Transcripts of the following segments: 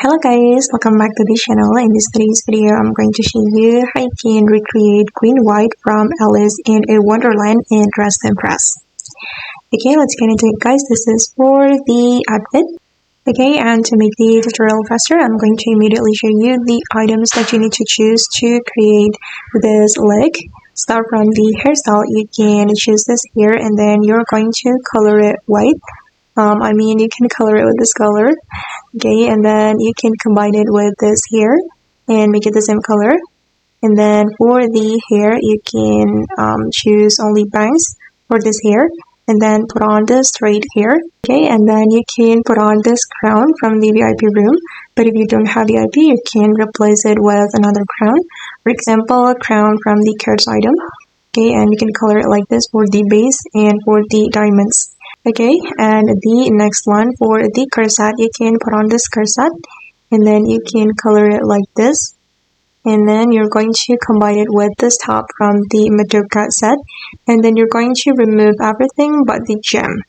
Hello guys, welcome back to the channel. In this today's video, I'm going to show you how you can recreate Queen White from Alice in a Wonderland in Dress to Impress. Okay, let's get into it guys. This is for the outfit. Okay, and to make the tutorial faster, I'm going to immediately show you the items that you need to choose to create this look. Start from the hairstyle. You can choose this here and then you're going to color it white. You can color it with this color. Okay, and then you can combine it with this here and make it the same color. And then for the hair, you can choose only bangs for this hair and then put on the straight hair. Okay, and then you can put on this crown from the VIP room. But if you don't have VIP, you can replace it with another crown. For example, a crown from the cards item. Okay, and you can color it like this for the base and for the diamonds. Okay, and the next one for the corset, you can put on this corset and then you can color it like this. And then you're going to combine it with this top from the Madoka set. And then you're going to remove everything but the gem.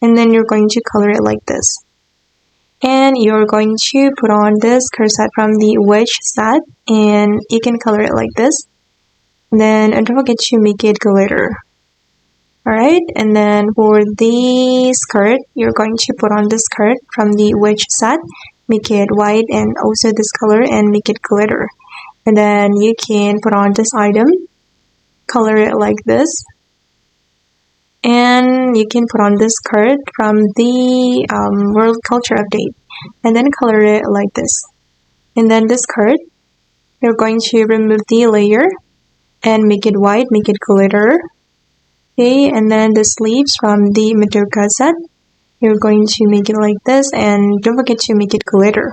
And then you're going to color it like this. And you're going to put on this corset from the witch set and you can color it like this. And then don't forget to make it glitter. Alright, and then for the skirt, you're going to put on the skirt from the witch set, make it white and also this color and make it glitter. And then you can put on this item, color it like this. And you can put on this skirt from the World Culture Update and then color it like this. And then this skirt, you're going to remove the layer and make it white, make it glitter. Okay, and then the sleeves from the Madoka set, you're going to make it like this and don't forget to make it glitter.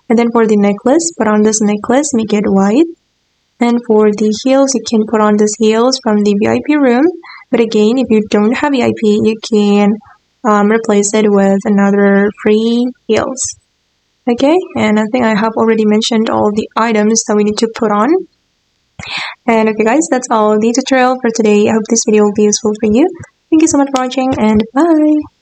And then for the necklace, put on this necklace, make it white. And for the heels, you can put on this heels from the VIP room. But again, if you don't have VIP, you can replace it with another free heels. Okay, and I think I have already mentioned all the items that we need to put on. And okay guys, that's all the tutorial for today. I hope this video will be useful for you. Thank you so much for watching and bye!